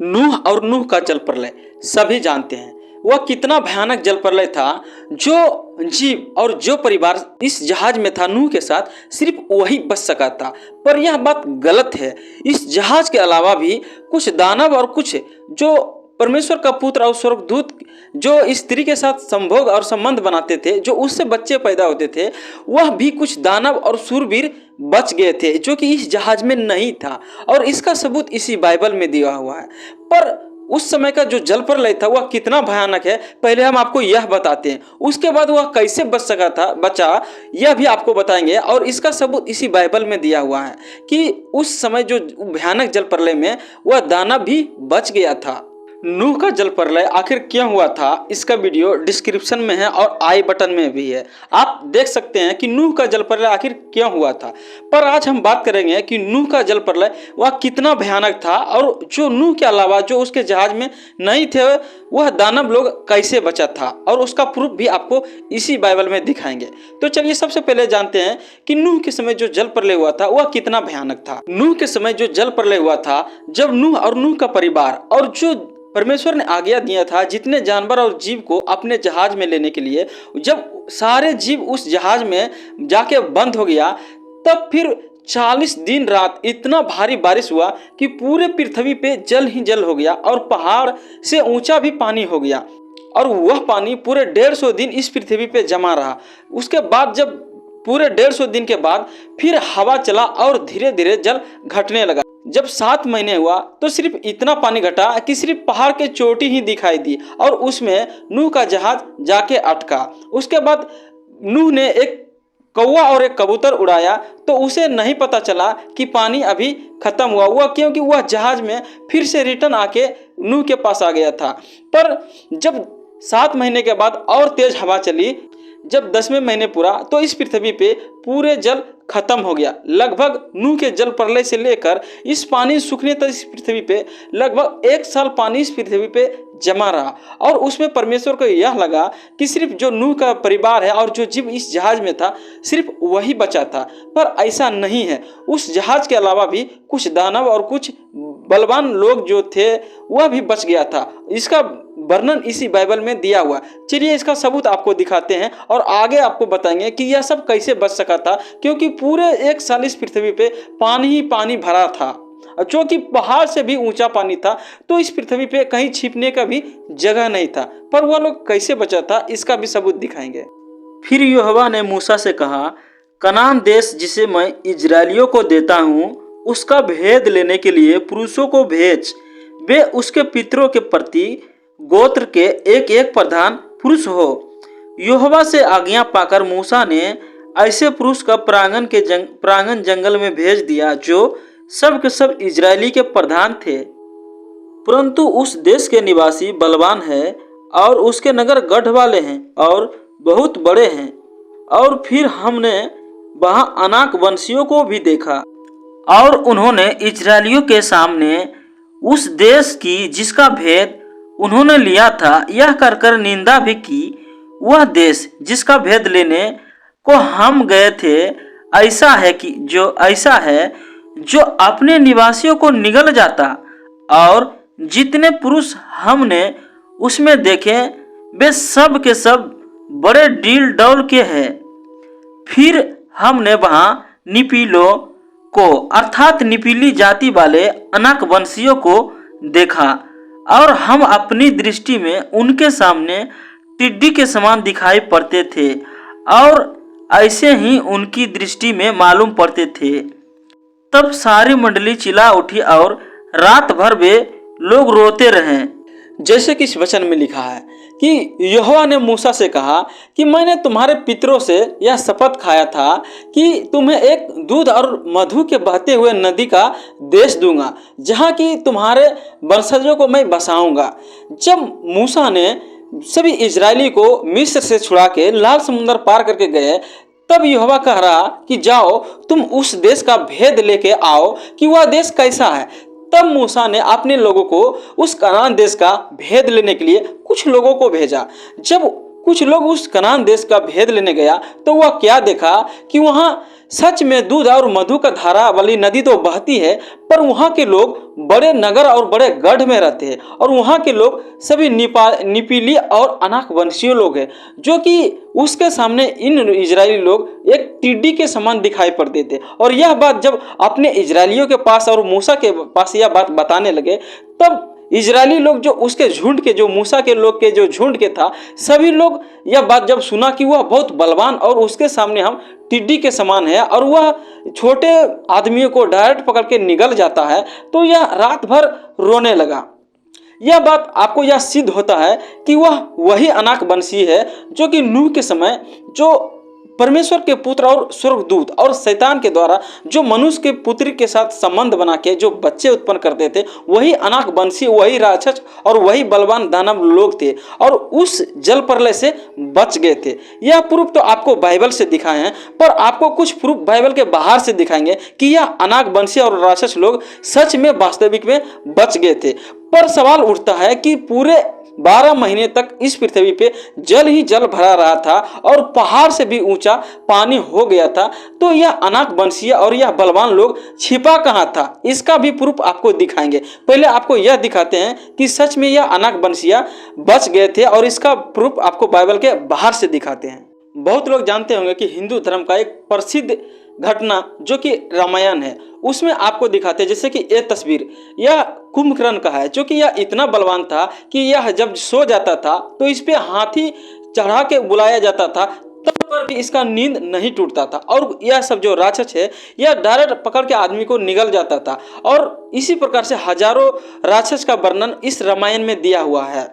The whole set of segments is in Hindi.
नूह और नूह का जल प्रलय सभी जानते हैं। वह कितना भयानक जल प्रलय था। जो जीव और जो परिवार इस जहाज में था नूह के साथ, सिर्फ वही बच सका था। पर यह बात गलत है। इस जहाज के अलावा भी कुछ दानव और कुछ जो परमेश्वर का पुत्र और स्वर्गदूत जो स्त्री के साथ संभोग और संबंध बनाते थे, जो उससे बच्चे पैदा होते थे, वह भी कुछ दानव और शूरवीर बच गए थे, जो कि इस जहाज में नहीं था। और इसका सबूत इसी बाइबल में दिया हुआ है। पर उस समय का जो जल प्रलय था वह कितना भयानक है, पहले हम आपको यह बताते हैं। उसके बाद वह कैसे बचा यह भी आपको बताएंगे। और इसका सबूत इसी बाइबल में दिया हुआ है कि उस समय जो भयानक जल प्रलय में वह दानव भी बच गया था। नूह का जल प्रलय आखिर क्यों हुआ था, इसका वीडियो डिस्क्रिप्शन में है और आई बटन में भी है। आप देख सकते हैं कि नूह का जल प्रलय आखिर क्यों हुआ था। पर आज हम बात करेंगे कि नूह का जल प्रलय वह कितना भयानक था, और जो नूह के अलावा जो उसके जहाज में नहीं थे वह दानव लोग कैसे बचा था, और उसका प्रूफ भी आपको इसी बाइबल में दिखाएंगे। तो चलिए सबसे पहले जानते हैं कि नूह के समय जो जल प्रलय हुआ था वह कितना भयानक था। नूह के समय जो जल प्रलय हुआ था, जब नूह और नूह का परिवार और जो परमेश्वर ने आज्ञा दिया था जितने जानवर और जीव को अपने जहाज में लेने के लिए, जब सारे जीव उस जहाज में जाके बंद हो गया, तब फिर 40 दिन रात इतना भारी बारिश हुआ कि पूरे पृथ्वी पे जल ही जल हो गया, और पहाड़ से ऊंचा भी पानी हो गया। और वह पानी पूरे 150 दिन इस पृथ्वी पे जमा रहा। उसके बाद जब पूरे 150 दिन के बाद फिर हवा चला और धीरे धीरे जल घटने लगा। जब 7 महीने हुआ तो सिर्फ इतना पानी घटा कि सिर्फ पहाड़ के चोटी ही दिखाई दी, और उसमें नूह का जहाज जाके अटका। उसके बाद नूह ने एक कौवा और एक कबूतर उड़ाया, तो उसे नहीं पता चला कि पानी अभी खत्म हुआ, क्योंकि वह जहाज में फिर से रिटर्न आके नूह के पास आ गया था। पर जब 7 महीने के बाद और तेज हवा चली, जब 10वें महीने पूरा, तो इस पृथ्वी पे पूरे जल खत्म हो गया। लगभग नूह के जल प्रलय से लेकर इस पानी सूखने तक इस पृथ्वी पे लगभग 1 साल पानी इस पृथ्वी पे जमा रहा। और उसमें परमेश्वर को यह लगा कि सिर्फ जो नूह का परिवार है और जो जीव इस जहाज में था सिर्फ वही बचा था। पर ऐसा नहीं है। उस जहाज के अलावा भी कुछ दानव और कुछ बलवान लोग जो थे वह भी बच गया था। इसका वर्णन इसी बाइबल में दिया हुआ। चलिए इसका सबूत आपको दिखाते हैं और आगे आपको बताएंगे कि यह सब कैसे बच सका था, क्योंकि पूरे 1 साल इस पृथ्वी पे पानी ही पानी भरा था, जो कि पहाड़ से भी ऊंचा पानी था। तो इस पृथ्वी पे कहीं छिपने का भी जगह नहीं था। पर वह लोग कैसे बचा था, इसका भी सबूत दिखाएंगे। फिर यहोवा ने मूसा से कहा, कनान देश जिसे मैं इजराइलियों को देता हूँ उसका भेद लेने के लिए पुरुषों को भेज। वे उसके पितरों के प्रति गोत्र के एक एक प्रधान पुरुष हो। यहोवा से आज्ञा पाकर मूसा ने ऐसे पुरुष का प्रांगण जंगल में भेज दिया जो सब के सब इजरायली के प्रधान थे। परंतु उस देश के निवासी बलवान है और उसके नगर गढ़ वाले हैं और बहुत बड़े हैं। और फिर हमने वहां अनाक वंशियों को भी देखा, और उन्होंने इजरायलियों के सामने उस देश की जिसका भेद उन्होंने लिया था यह कर निंदा भी की। वह देश जिसका भेद लेने को हम गए थे ऐसा है जो अपने निवासियों को निगल जाता, और जितने पुरुष हमने उसमें देखे वे सब के सब बड़े डील डौल के हैं। फिर हमने वहां निपीलों को अर्थात निपीली जाति वाले अनाक वंशियों को देखा, और हम अपनी दृष्टि में उनके सामने टिड्डी के समान दिखाई पड़ते थे और ऐसे ही उनकी दृष्टि में मालूम पड़ते थे। तब सारी मंडली चिल्ला उठी और रात भर वे लोग रोते रहे। जैसे कि इस वचन में लिखा है कि यहोवा ने मूसा से कहा कि मैंने तुम्हारे पितरों से यह शपथ खाया था कि तुम्हें एक दूध और मधु के बहते हुए नदी का देश दूंगा, जहाँ की तुम्हारे वंशजों को मैं बसाऊंगा। जब मूसा ने सभी इजरायली को मिस्र से छुड़ा के लाल समुद्र पार करके गए, तब यहोवा कह रहा कि जाओ तुम उस देश का भेद लेके आओ कि वह देश कैसा है। तब मूसा ने अपने लोगों को उस कनान देश का भेद लेने के लिए कुछ लोगों को भेजा। जब कुछ लोग उस कनान देश का भेद लेने गया तो वह क्या देखा कि वहाँ सच में दूध और मधु का धारा वाली नदी तो बहती है, पर वहाँ के लोग बड़े नगर और बड़े गढ़ में रहते हैं और वहाँ के लोग सभी निपीली और अनाकवंशीय लोग हैं, जो कि उसके सामने इन इजरायली लोग एक टिड्डी के समान दिखाई पड़ते थे। और यह बात जब अपने इजरायलियों के पास और मूसा के पास यह बात बताने लगे, तब इजरायली लोग जो उसके झुंड के, जो मूसा के लोग के जो झुंड के था, सभी लोग यह बात जब सुना कि वह बहुत बलवान और उसके सामने हम टिड्डी के समान है और वह छोटे आदमियों को डायरेक्ट पकड़ के निगल जाता है, तो यह रात भर रोने लगा। यह बात आपको यह सिद्ध होता है कि वह वही अनाकवंशी है जो कि नूह के समय जो परमेश्वर के पुत्र और स्वर्गदूत और शैतान के द्वारा जो मनुष्य के पुत्री के साथ संबंध बना के जो बच्चे उत्पन्न करते थे, वही अनाकवंशी, वही राक्षस और वही बलवान दानव लोग थे और उस जल प्रलय से बच गए थे। यह प्रूफ तो आपको बाइबल से दिखाए हैं, पर आपको कुछ प्रूफ बाइबल के बाहर से दिखाएंगे कि यह अनाकवंशी और राक्षस लोग सच में वास्तविक में बच गए थे। पर सवाल उठता है कि पूरे 12 महीने तक इस पृथ्वी पे जल ही जल भरा रहा था और पहाड़ से भी ऊंचा पानी हो गया था, तो यह अनाकवंशीय और यह बलवान लोग छिपा कहाँ था, इसका भी प्रूफ आपको दिखाएंगे। पहले आपको यह दिखाते हैं कि सच में यह अनाकवंशीय बच गए थे और इसका प्रूफ आपको बाइबल के बाहर से दिखाते हैं। बहुत लोग जानते होंगे कि हिंदू धर्म का एक प्रसिद्ध घटना जो कि रामायण है, उसमें आपको दिखाते हैं, जैसे कि ये तस्वीर यह कुंभकर्ण का है, जो कि यह इतना बलवान था कि यह जब सो जाता था तो इस पे हाथी चढ़ा के बुलाया जाता था, तब पर भी इसका नींद नहीं टूटता था। और यह सब जो राक्षस है यह डायरेक्ट पकड़ के आदमी को निगल जाता था। और इसी प्रकार से हजारों राक्षस का वर्णन इस रामायण में दिया हुआ है।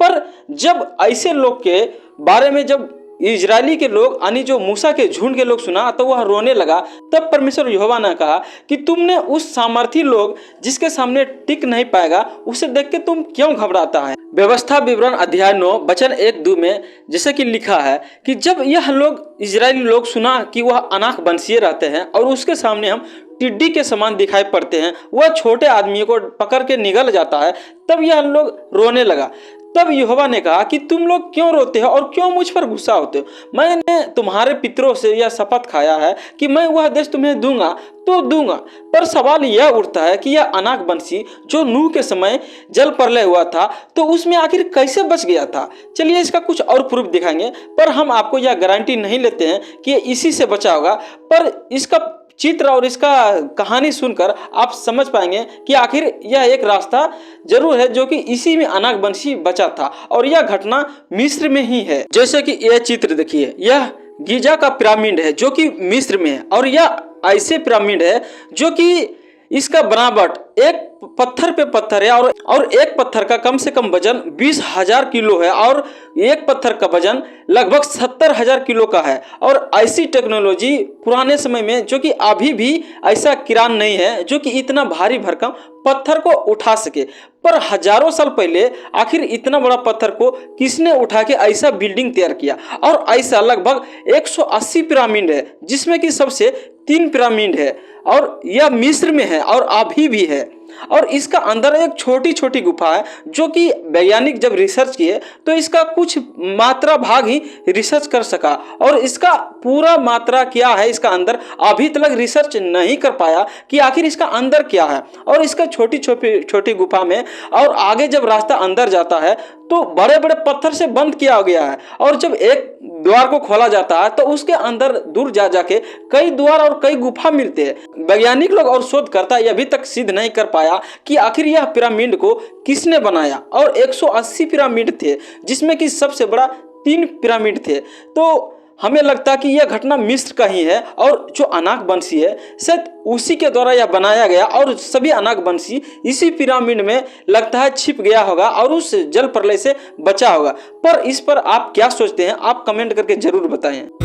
पर जब ऐसे लोग के बारे में जब इजरायली के लोग यानी जो मूसा के झुंड के लोग सुना, तो वह रोने लगा। तब परमेश्वर यहोवा ने कहा कि तुमने उस सामर्थी लोग जिसके सामने टिक नहीं पाएगा, उसे देख के तुम क्यों घबराता है। व्यवस्था विवरण अध्याय 9 वचन 1-2 में जैसे कि लिखा है कि जब यह लोग इजरायली लोग सुना कि वह अनाकवंशीय रहते हैं और उसके सामने हम टिड्डी के समान दिखाई पड़ते हैं, वह छोटे आदमियों को पकड़ के निगल जाता है, तब यह लोग रोने लगा। तब यहोवा ने कहा कि तुम लोग क्यों रोते हो और क्यों मुझ पर गुस्सा होते हो। मैंने तुम्हारे पितरों से यह शपथ खाया है कि मैं वह देश तुम्हें दूंगा तो दूंगा। पर सवाल यह उठता है कि यह अनाकवंशी जो नूह के समय जल प्रलय हुआ था, तो उसमें आखिर कैसे बच गया था। चलिए इसका कुछ और प्रूफ दिखाएंगे, पर हम आपको यह गारंटी नहीं लेते हैं कि इसी से बचा होगा। पर इसका चित्र और इसका कहानी सुनकर आप समझ पाएंगे कि आखिर यह एक रास्ता जरूर है जो कि इसी में अनाकवंशी बचा था और यह घटना मिस्र में ही है। जैसे कि यह चित्र देखिए, यह गीजा का पिरामिड है जो कि मिस्र में है और यह ऐसे पिरामिड है जो कि इसका बनावट एक पत्थर पे पत्थर है और एक पत्थर का कम से कम वजन 20,000 किलो है और एक पत्थर का वजन लगभग 70,000 किलो का है। और ऐसी टेक्नोलॉजी पुराने समय में जो कि अभी भी ऐसा किरान नहीं है जो कि इतना भारी भरकम पत्थर को उठा सके। पर हजारों साल पहले आखिर इतना बड़ा पत्थर को किसने उठा के ऐसा बिल्डिंग तैयार किया। और ऐसा लगभग 180 पिरामिड है, जिसमें कि सबसे 3 पिरामिड है और यह मिस्र में है और अभी भी है। और इसका अंदर एक छोटी छोटी गुफा है जो कि वैज्ञानिक जब रिसर्च किए तो इसका कुछ मात्रा भाग ही रिसर्च कर सका और इसका पूरा मात्रा क्या है इसका अंदर अभी तक रिसर्च नहीं कर पाया कि आखिर इसका अंदर क्या है। और इसका छोटी छोटी गुफा में और आगे जब रास्ता अंदर जाता है तो बड़े बड़े पत्थर से बंद किया गया है और जब एक द्वार को खोला जाता है तो उसके अंदर दूर जा जाके कई द्वार और कई गुफा मिलते हैं। वैज्ञानिक लोग और शोधकर्ता ये अभी तक सिद्ध नहीं कर पाया कि आखिर यह पिरामिड को किसने बनाया। और 180 पिरामिड थे जिसमें कि सबसे बड़ा 3 पिरामिड थे। तो हमें लगता कि यह घटना मिस्र का ही है और जो अनाकवंशी है शायद उसी के द्वारा यह बनाया गया और सभी अनाकवंशी इसी पिरामिड में लगता है छिप गया होगा और उस जल प्रलय से बचा होगा। पर इस पर आप क्या सोचते हैं, आप कमेंट करके जरूर बताएं।